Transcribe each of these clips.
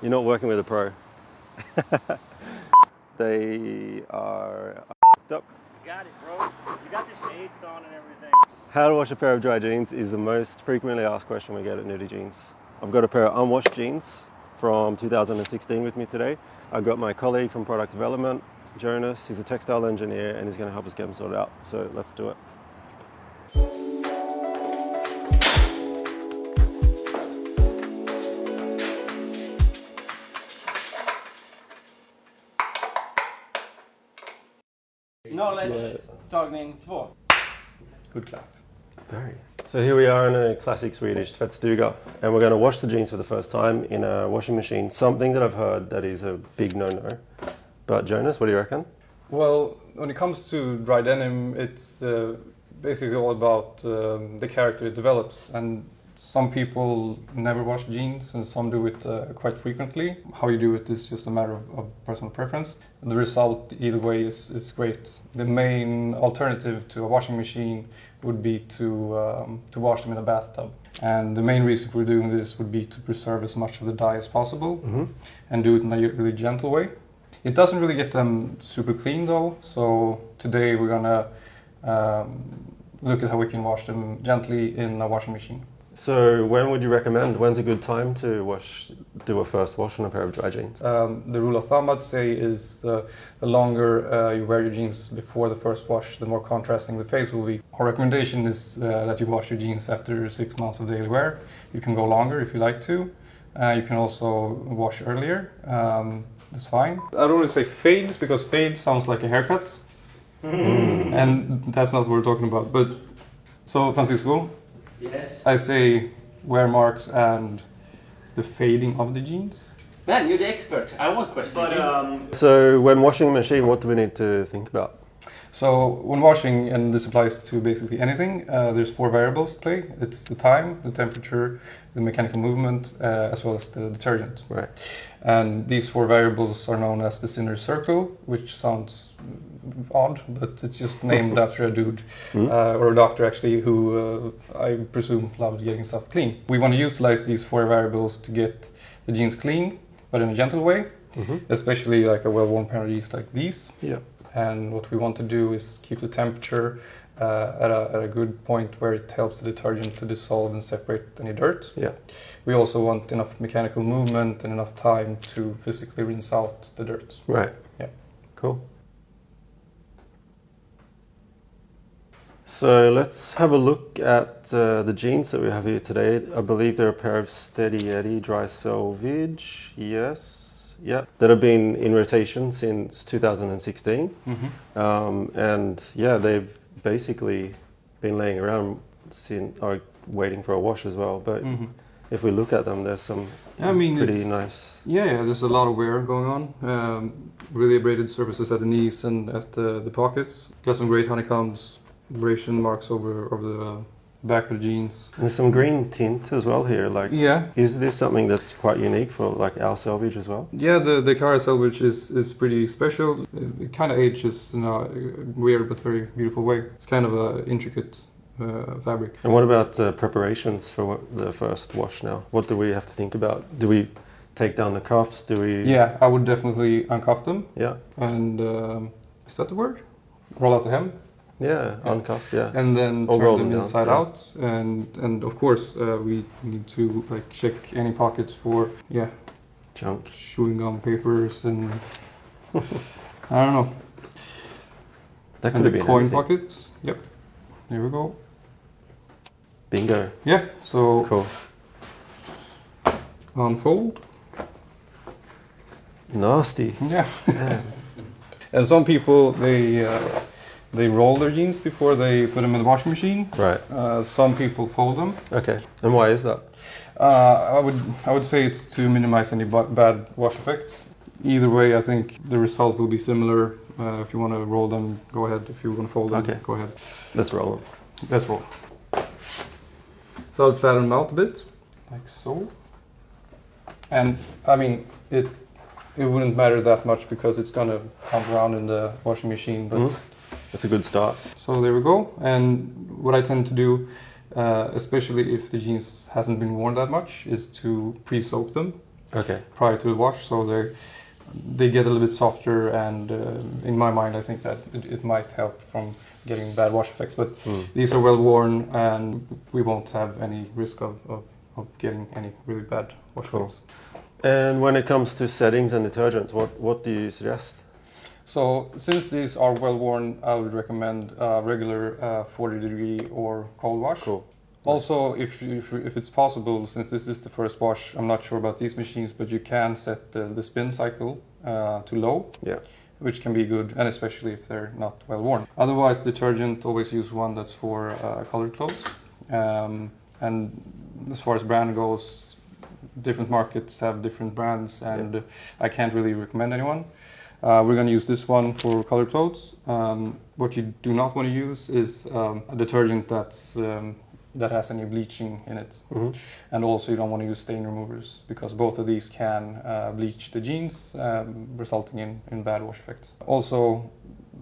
You're not working with a pro. They are up. You got it, bro. You got the shades on and everything. How to wash a pair of dry jeans is the most frequently asked question we get at Nudie Jeans. I've got a pair of unwashed jeans from 2016 with me today. I've got my colleague from product development, Jonas. He's a textile engineer and he's going to help us get them sorted out. So let's do it. Knowledge, tagning 2. Good clap. Very. So here we are in a classic Swedish tvättstuga, and we're going to wash the jeans for the first time in a washing machine. Something that I've heard that is a big no-no. But Jonas, what do you reckon? Well, when it comes to dry denim, it's basically all about the character it develops. And some people never wash jeans and some do it quite frequently. How you do it is just a matter of personal preference. The result either way is great. The main alternative to a washing machine would be to wash them in a bathtub. And the main reason for doing this would be to preserve as much of the dye as possible and do it in a really gentle way. It doesn't really get them super clean though, so today we're gonna look at how we can wash them gently in a washing machine. So when would you recommend? When's a good time to do a first wash on a pair of dry jeans? The rule of thumb, I'd say, is the longer you wear your jeans before the first wash, the more contrasting the face will be. Our recommendation is that you wash your jeans after 6 months of daily wear. You can go longer if you like to. You can also wash earlier. That's fine. I don't want to say fades because fade sounds like a haircut. And that's not what we're talking about. But so, Francisco? Yes. I say wear marks and the fading of the jeans. Man, you're the expert. I won't question you. So when washing the machine, what do we need to think about? So when washing, and this applies to basically anything, there's 4 variables to play. It's the time, the temperature, the mechanical movement, as well as the detergent. Right. And these 4 variables are known as the Sinner's Circle, which sounds odd, but it's just named after a dude, or a doctor actually, who I presume loved getting stuff clean. We want to utilize these 4 variables to get the jeans clean, but in a gentle way, especially like a well-worn pair of jeans like these. Yeah. And what we want to do is keep the temperature at a good point where it helps the detergent to dissolve and separate any dirt. Yeah. We also want enough mechanical movement and enough time to physically rinse out the dirt. Right. Yeah. Cool. So let's have a look at the jeans that we have here today. I believe they're a pair of Steady Eddie dry Selvedge. Yes. Yeah, that have been in rotation since 2016. And yeah, they've basically been laying around waiting for a wash as well. But if we look at them, there's some pretty nice. Yeah, there's a lot of wear going on. Really abraded surfaces at the knees and at the pockets. Got some great honeycombs, abrasion marks over the back of the jeans. And some green tint as well here. Like, yeah. Is this something that's quite unique for like our Selvedge as well? Yeah, the Cara Selvedge is pretty special. It kind of ages in a weird but very beautiful way. It's kind of an intricate fabric. And what about preparations for the first wash now? What do we have to think about? Do we take down the cuffs? Do we? Yeah, I would definitely uncuff them. Yeah. And is that the word? Roll out the hem. Yeah, uncuff, yeah. And then or turn them down, inside out. And of course we need to like check any pockets for junk, chewing gum papers and I don't know. That could have been coin anything. pockets. Yep. There we go. Bingo. Yeah. So cool. Unfold. Nasty. Yeah. And some people they roll their jeans before they put them in the washing machine. Right. Some people fold them. Okay. And why is that? I would say it's to minimize any bad wash effects. Either way, I think the result will be similar. If you want to roll them, go ahead. If you want to fold them, go ahead. Let's roll them. Let's roll. So I'll flatten them out a bit, like so. And I mean, it wouldn't matter that much because it's gonna tumble around in the washing machine, but that's a good start. So there we go. And what I tend to do, especially if the jeans hasn't been worn that much, is to pre-soak them Okay. prior to the wash, so they get a little bit softer, and in my mind I think that it might help from getting bad wash effects, but these are well worn and we won't have any risk of getting any really bad wash effects. And when it comes to settings and detergents, what do you suggest? So since these are well worn, I would recommend regular 40 degree or cold wash. Cool. Also, if it's possible, since this is the first wash, I'm not sure about these machines, but you can set the spin cycle to low, which can be good, and especially if they're not well worn. Otherwise, detergent, always use one that's for colored clothes. And as far as brand goes, different markets have different brands, and I can't really recommend anyone. We're going to use this one for colored clothes. What you do not want to use is a detergent that has any bleaching in it. And also you don't want to use stain removers, because both of these can bleach the jeans, resulting in bad wash effects. Also,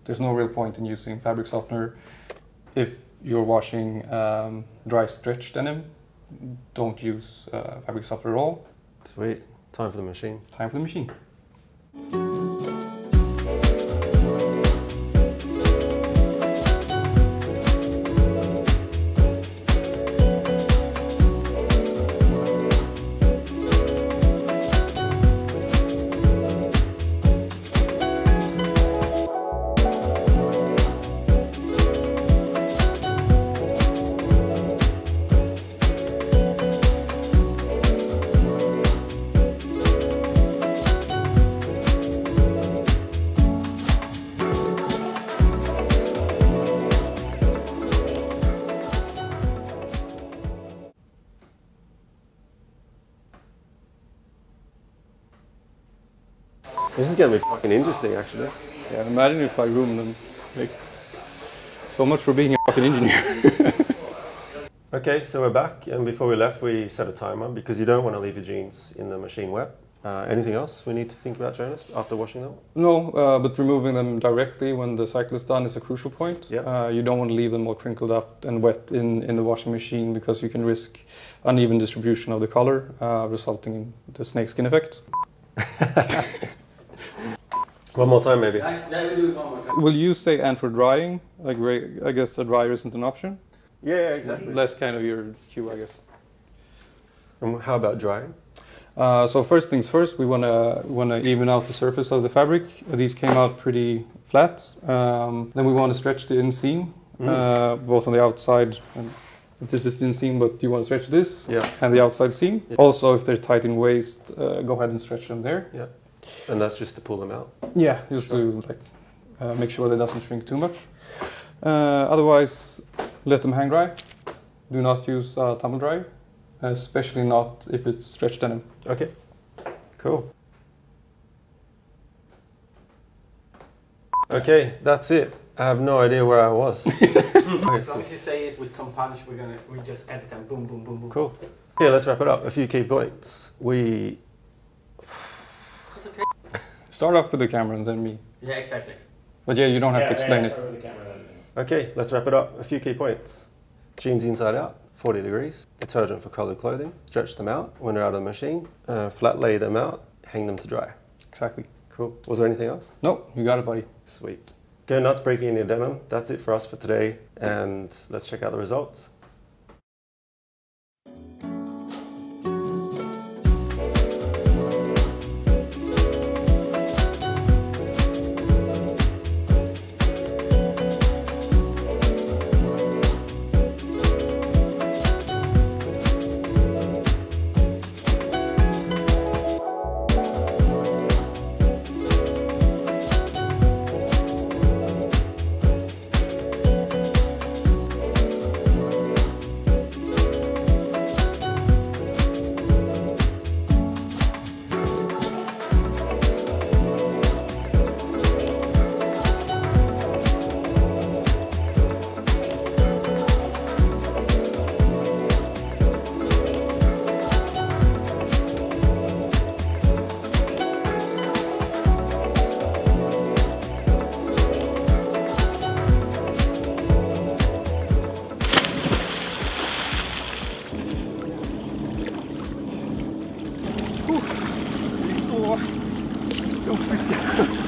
there's no real point in using fabric softener if you're washing dry stretch denim. Don't use fabric softener at all. Sweet. Time for the machine. Time for the machine. This is going to be fucking interesting, actually. Yeah, imagine if I ruined them. Like, so much for being a fucking engineer. Okay, so we're back, and before we left, we set a timer because you don't want to leave your jeans in the machine wet. Anything else we need to think about, Jonas, after washing them? No, but removing them directly when the cycle is done is a crucial point. You don't want to leave them all crinkled up and wet in the washing machine, because you can risk uneven distribution of the color, resulting in the snakeskin effect. One more time, maybe. We'll do it one more time. Will you say and for drying? Like, I guess a dryer isn't an option? Yeah, exactly. Less kind of your cue, I guess. And how about drying? So first things first, we want to even out the surface of the fabric. These came out pretty flat. Then we want to stretch the inseam, both on the outside. And this is the inseam, but you want to stretch this and the outside seam. Also, if they're tight in waist, go ahead and stretch them there. Yeah, and that's just to pull them out. Yeah, just to make sure that it doesn't shrink too much. Otherwise, let them hang dry. Do not use tumble dryer, especially not if it's stretched denim. Okay, cool. Okay, that's it. I have no idea where I was. As long as you say it with some punch, we just edit them. Boom, boom, boom, boom. Cool. Okay, let's wrap it up. A few key points. Start off with the camera and then me. Yeah, exactly. But yeah, you don't have to explain it. Okay, let's wrap it up. A few key points. Jeans inside out, 40 degrees. Detergent for colored clothing. Stretch them out when they're out of the machine. Flat lay them out. Hang them to dry. Exactly. Cool. Was there anything else? No, you got it, buddy. Sweet. Go nuts breaking in your denim. That's it for us for today. And let's check out the results. Jo, fiska.